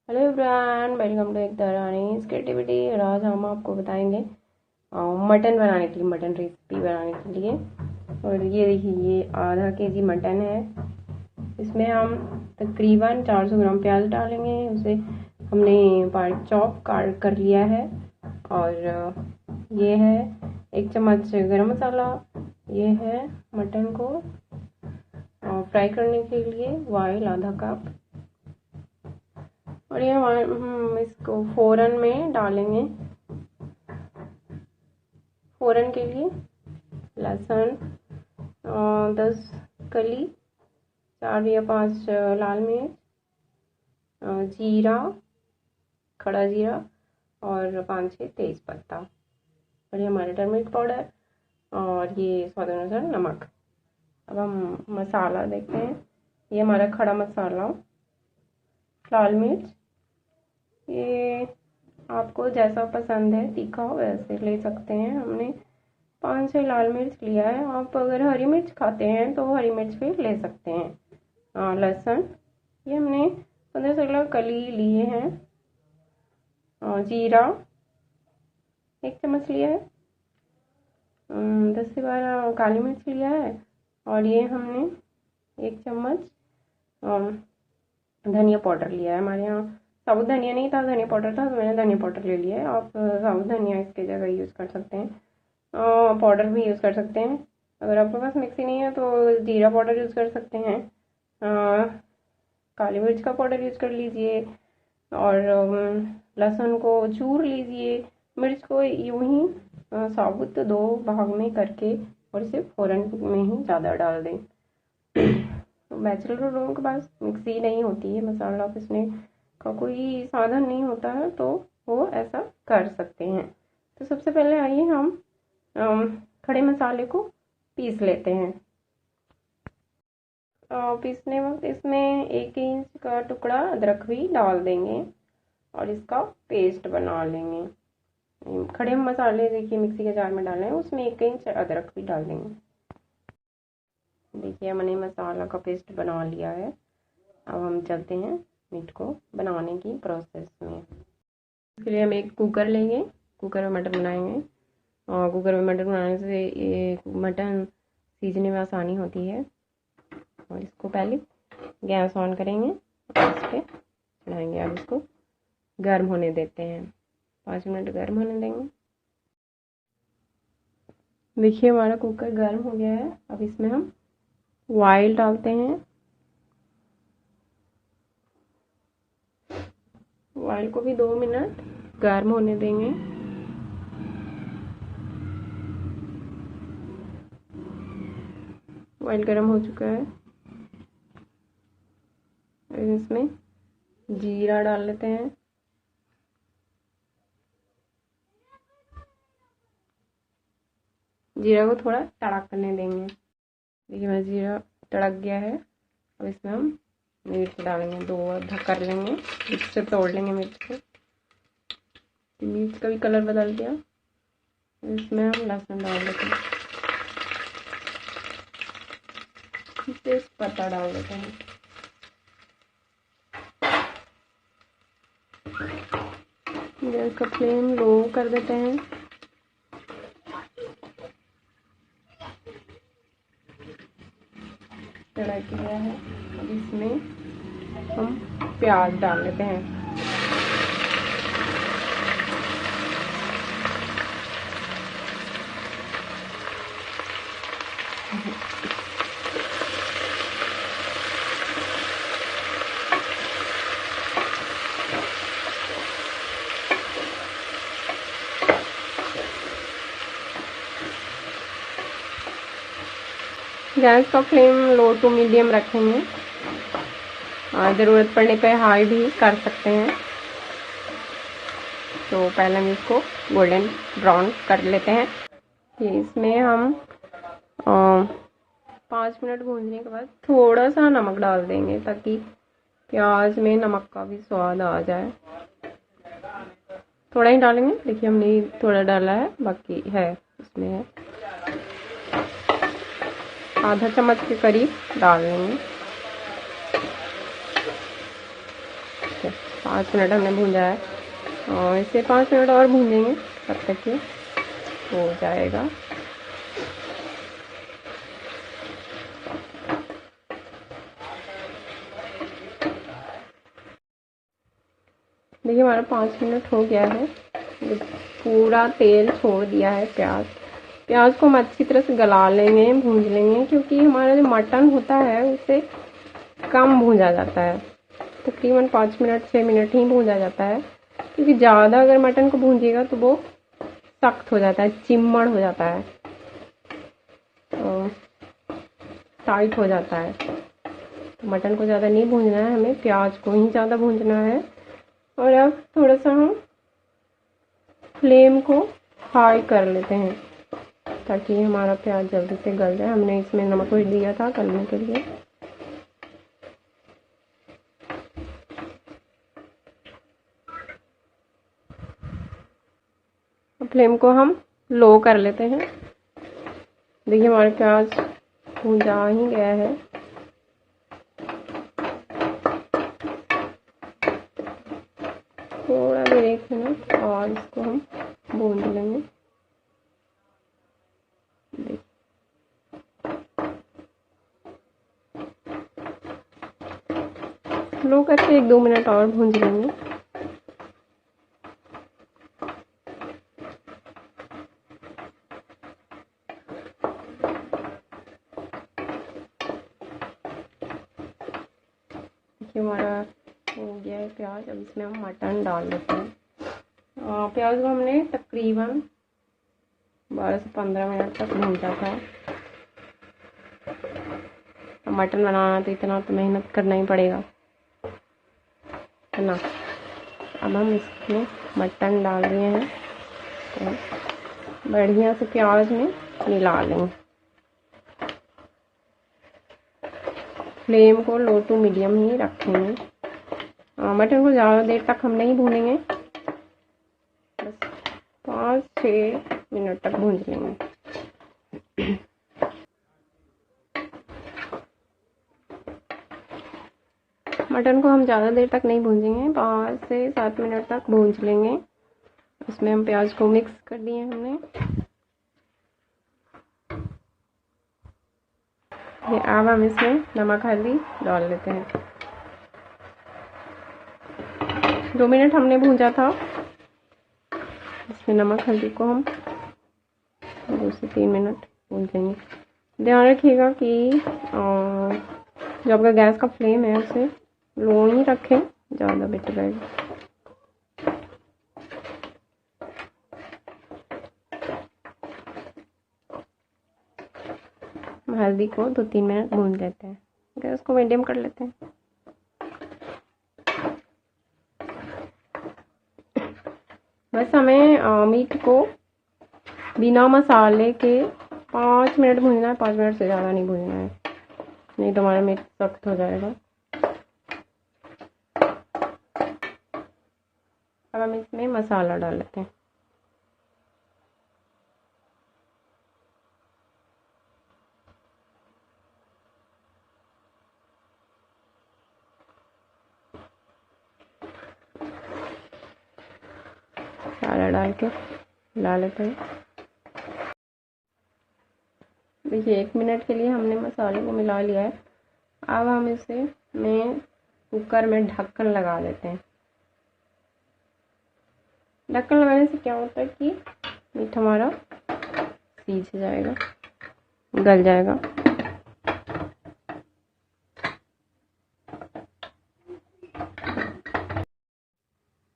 Hello everyone, welcome to Ekta Rani creativity. और आज हम आपको बताएंगे मटन बनाने के लिए, मटन रेसिपी बनाने के लिए। और ये देखिए, ये आधा केजी मटन है। इसमें हम तकरीबन 400 ग्राम प्याज डालेंगे। उसे हमने बारीक चॉप कर लिया है। और ये है 1 चम्मच गरम मसाला। ये है मटन को फ्राई करने के लिए ऑयल आधा कप। और ये हम इसको फोरन में डालेंगे। फोरन के लिए लहसुन 10 कली, 4 या 5 लाल मिर्च, जीरा, खड़ा जीरा और 5-6 तेजपत्ता। और ये हमारा टर्मरिक पाउडर और ये स्वाद अनुसार नमक। अब हम मसाला देखते हैं। ये हमारा खड़ा मसाला, लाल मिर्च, ये आपको जैसा पसंद है तीखा वैसे ले सकते हैं। हमने 5-6 लाल मिर्च लिया है। आप अगर हरी मिर्च खाते हैं तो हरी मिर्च भी ले सकते हैं। लहसुन, ये हमने 15-16 कली लिए हैं। जीरा 1 चम्मच लिया है। 10 से 12 काली मिर्च लिया है। और ये हमने 1 चम्मच धनिया पाउडर लिया है। हमारे यहाँ साबुत धनिया नहीं था, धनिया पाउडर था, तो मैंने धनिया पाउडर ले लिया है। आप साबुत धनिया इसके जगह यूज़ कर सकते हैं। पाउडर भी यूज़ कर सकते हैं। अगर आपके पास मिक्सी नहीं है तो जीरा पाउडर यूज़ कर सकते हैं। काली मिर्च का पाउडर यूज़ कर लीजिए। और लहसुन को चूर लीजिए। मिर्च को यूं ही साबुत 2 भाग में करके और इसे फ़ौरन में ही ज़्यादा डाल दें। बैचलर लोगों के पास मिक्सी नहीं होती है, मसाला पीसने का कोई साधन नहीं होता है, तो वो ऐसा कर सकते हैं। तो सबसे पहले आइए हम खड़े मसाले को पीस लेते हैं। पीसने वक्त इसमें 1 इंच का टुकड़ा अदरक भी डाल देंगे और इसका पेस्ट बना लेंगे। खड़े मसाले देखिए मिक्सी के जार में डाले हैं, उसमें 1 इंच अदरक भी डाल देंगे। देखिए हमने मसाला का पेस्ट बना लिया है। अब हम चलते हैं मीट को बनाने की प्रोसेस में। इसके लिए हम एक कुकर लेंगे, कुकर में मटन बनाएंगे। और कुकर में मटन बनाने से ये मटन सीजने में आसानी होती है। और इसको पहले गैस ऑन करेंगे और इस पर चढ़ाएंगे। अब इसको गर्म होने देते हैं, 5 मिनट गर्म होने देंगे। देखिए हमारा कुकर गर्म हो गया है। अब इसमें हम ऑयल डालते हैं। ऑयल को भी 2 मिनट गर्म होने देंगे। ऑयल गर्म हो चुका है। इसमें जीरा डाल लेते हैं। जीरा को थोड़ा तड़क करने देंगे। देखिए मेरा जीरा तड़क गया है। अब इसमें हम मिर्च डालेंगे, 2 अदरक कर लेंगे, इससे तोड़ लेंगे मिर्च को। मिर्च का भी कलर बदल गया। इसमें हम लहसुन डाल देते हैं, तेजपत्ता डाल देते हैं। गैस का फ्लेम लो कर देते हैं। तड़क गया है। अब इसमें हम प्याज डाल लेते हैं। गैस का फ्लेम लो टू मीडियम रखेंगे। ज़रूरत पड़ने पे हाई भी कर सकते हैं। तो पहले हम इसको गोल्डन ब्राउन कर लेते हैं। इसमें हम 5 मिनट भूनने के बाद थोड़ा सा नमक डाल देंगे, ताकि प्याज में नमक का भी स्वाद आ जाए। थोड़ा ही डालेंगे, देखिए हमने थोड़ा डाला है, बाकी है इसमें है आधा चम्मच के करीब डाल लेंगे। देखिए 5 मिनट हमने भूंजा है और इसे 5 मिनट और भूंजेंगे तब तक ये हो जाएगा। देखिए हमारा 5 मिनट हो गया है, पूरा तेल छोड़ दिया है प्याज को हम अच्छी तरह से गला लेंगे, भूंज लेंगे, क्योंकि हमारा जो मटन होता है उसे कम भूंजा जाता है, तकरीबन 5 मिनट 6 मिनट ही भूंजा जाता है, क्योंकि ज़्यादा अगर मटन को भूंजिएगा तो वो सख्त हो जाता है, चिम्मड़ हो जाता है, टाइट हो जाता है। तो मटन को ज़्यादा नहीं भूंजना है, हमें प्याज को ही ज़्यादा भूंजना है। और अब थोड़ा सा हम फ्लेम को हाई कर लेते हैं ताकि हमारा प्याज जल्दी से गल जाए। हमने इसमें नमक भी दिया था गलने के लिए। फ्लेम को हम लो कर लेते हैं। देखिए हमारा प्याज भूंजा ही गया है। थोड़ा देर 1 मिनट और इसको हम भून लेंगे। लो करके 1-2 मिनट और भून लेंगे। हमारा हो गया है प्याज। अब इसमें हम मटन डाल देते हैं। प्याज को हमने तकरीबन 12 से 15 मिनट तक भूना था। मटन बनाना तो इतना तो मेहनत करना ही पड़ेगा, है ना। अब हम इसमें मटन डाल दिए हैं तो बढ़िया से प्याज में मिला लेंगे। फ्लेम को लो टू मीडियम ही रखेंगे। मटन को ज़्यादा देर तक हम नहीं भूनेंगे, बस 5-6 मिनट तक भून लेंगे। मटन को हम ज़्यादा देर तक नहीं भूनेंगे, 5 से 7 मिनट तक भून लेंगे। उसमें हम प्याज को मिक्स कर दिए हमने। ये अब हम इसमें नमक हल्दी डाल लेते हैं। 2 मिनट हमने भूंजा था। इसमें नमक हल्दी को हम 2 से 3 मिनट भून लेंगे। ध्यान रखिएगा कि जो आपका गैस का फ्लेम है उसे लो ही रखें, ज़्यादा बेटर रहेगा। हल्दी को 2-3 मिनट भून लेते हैं। गैस को मीडियम कर लेते हैं। बस हमें मीट को बिना मसाले के 5 मिनट भूनना है। 5 मिनट से ज़्यादा नहीं भूनना है, नहीं तो हमारा मीट सख्त हो जाएगा। अब हम इसमें मसाला डाल लेते हैं। मसाला डाल के मिला लेते हैं। देखिए 1 मिनट के लिए हमने मसाले को मिला लिया है। अब हम इसे कुकर में ढक्कन लगा देते हैं। ढक्कन लगाने से क्या होता है कि मीट हमारा सीज जाएगा, गल जाएगा।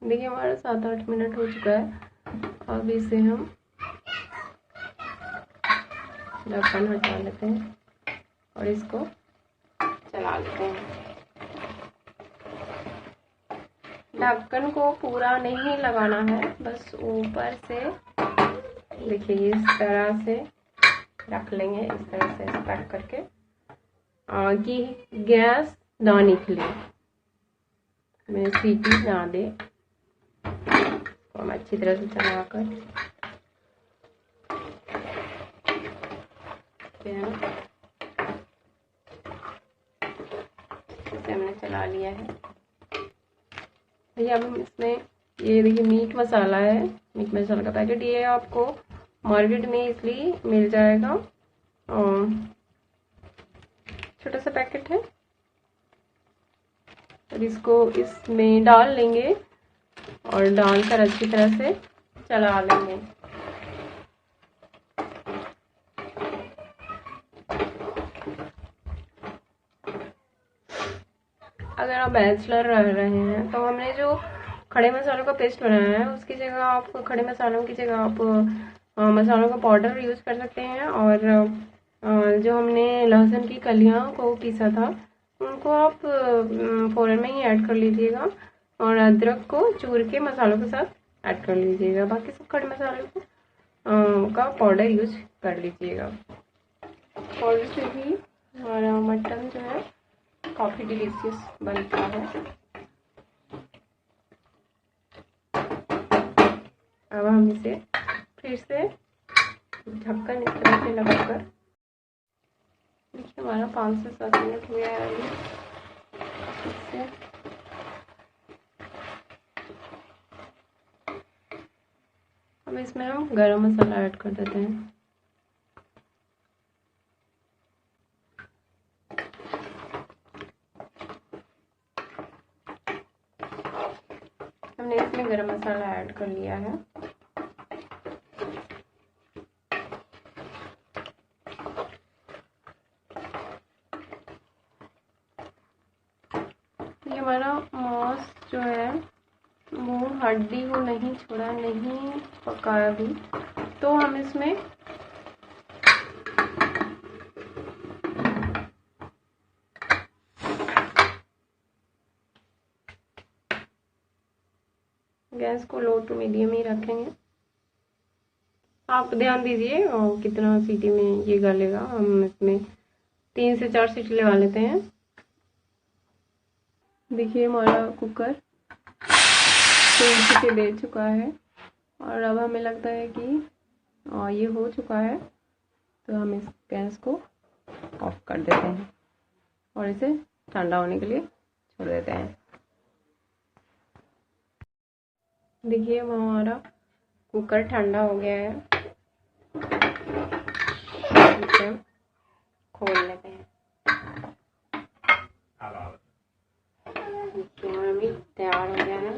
देखिए हमारा 7-8 मिनट हो चुका है। अब इसे हम ढक्कन हटा लेते हैं और इसको चला लेते हैं। ढक्कन को पूरा नहीं लगाना है, बस ऊपर से देखिए इस तरह से रख लेंगे, इस तरह से पैक करके कि गैस ना निकले, मैं सीटी ना दे। तो हम अच्छी तरह से चलाकर इसे हमने चला लिया है। भैया अब हम इसमें ये देखिए मीट मसाला है। मीट मसाला का पैकेट ये आपको मार्केट में इसलिए मिल जाएगा, और छोटा सा पैकेट है। और इसको इसमें डाल लेंगे और डालकर अच्छी तरह से चला लेंगे। अगर आप बैचलर रह रहे हैं तो हमने जो खड़े मसालों का पेस्ट बनाया है उसकी जगह आप खड़े मसालों की जगह आप मसालों का पाउडर यूज़ कर सकते हैं। और जो हमने लहसुन की कलियां को पीसा था उनको आप फ़ौरन में ही ऐड कर लीजिएगा, और अदरक को चूर के मसालों के साथ ऐड कर लीजिएगा। बाकी सब खड़े मसालों को का पाउडर यूज कर लीजिएगा। पाउडर से भी हमारा मटन जो है काफ़ी डिलीशियस बनता है। अब हम इसे फिर से ढक्कन इस तरह से लगाकर, देखिए हमारा 5 से 7 मिनट हुआ है अभी। इससे अब इसमें हम गरम मसाला ऐड कर देते हैं। हमने इसमें गरम मसाला ऐड कर लिया है। ये हमारा मांस जो है वो हड्डी को नहीं छोड़ा, नहीं पकाया भी, तो हम इसमें गैस को लो टू मीडियम ही रखेंगे। आप ध्यान दीजिए और कितना सीटी में ये गलेगा। हम इसमें 3 से 4 सीटी लगा लेते हैं। देखिए हमारा कुकर 3 सीटी दे चुका है और अब हमें लगता है कि ये हो चुका है, तो हम इस गैस को ऑफ कर देते हैं और इसे ठंडा होने के लिए छोड़ देते हैं। देखिए हमारा कुकर ठंडा हो गया है, इसे खोल लेते हैं। हमारा मीट तैयार हो गया है।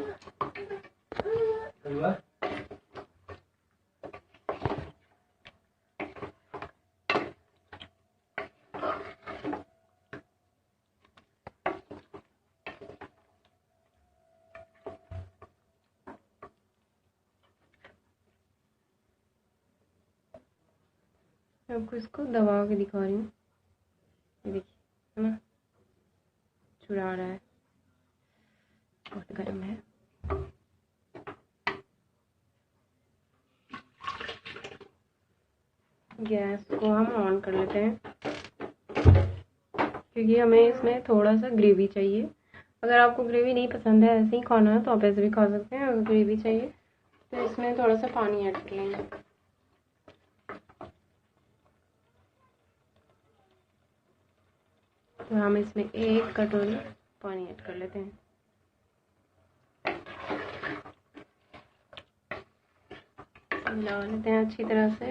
मैं आपको इसको दबा के दिखा रही हूँ। देखिए है ना, चुरा रहा है, बहुत गर्म है। गैस को हम ऑन कर लेते हैं क्योंकि हमें इसमें थोड़ा सा ग्रेवी चाहिए। अगर आपको ग्रेवी नहीं पसंद है, ऐसे ही खाना है, तो आप ऐसे भी खा सकते हैं। अगर ग्रेवी चाहिए तो इसमें थोड़ा सा पानी ऐड कर लेंगे। तो हम इसमें 1 कटोरी पानी ऐड कर लेते हैं। मिला लेते हैं अच्छी तरह से।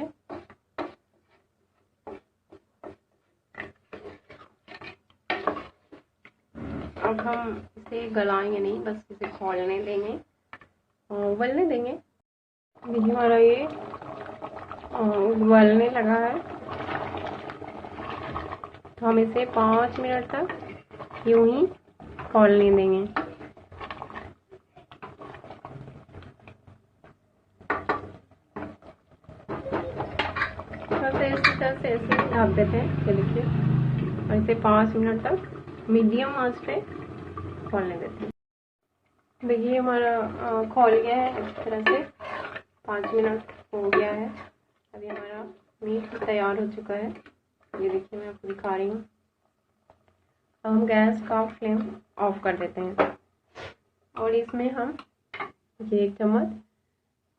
अब हम इसे गलाएंगे नहीं, बस इसे खौलने देंगे और उबलने देंगे। देखिए हमारा ये उबलने लगा है, तो हम इसे 5 मिनट तक यूं ही खौलने देंगे। इसी तरह से ऐसे ढक देते हैं। ये देखिए, और इसे 5 मिनट तक मीडियम आंच पे खौलने देते हैं। देखिए हमारा खौल गया है इस तरह से, 5 मिनट हो गया है। अभी हमारा मीट तैयार हो चुका है। ये देखिए मैं आपको दिखा रही हूँ। अब हम गैस का फ्लेम ऑफ कर देते हैं और इसमें हम ये 1 चम्मच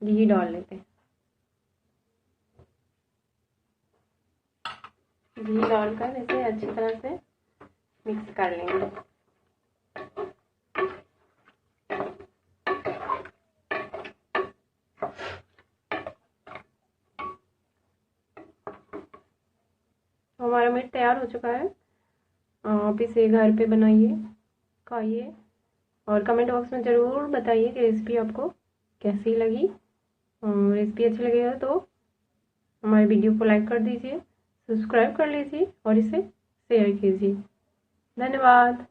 घी डाल लेते हैं। घी डालकर इसे अच्छी तरह से मिक्स कर लेंगे। हमारा मीट तैयार हो चुका है। आप इसे घर पे बनाइए, खाइए और कमेंट बॉक्स में ज़रूर बताइए कि रेसिपी आपको कैसी लगी। रेसिपी अच्छी लगी हो तो हमारे वीडियो को लाइक कर दीजिए, सब्सक्राइब कर लीजिए और इसे शेयर कीजिए। धन्यवाद।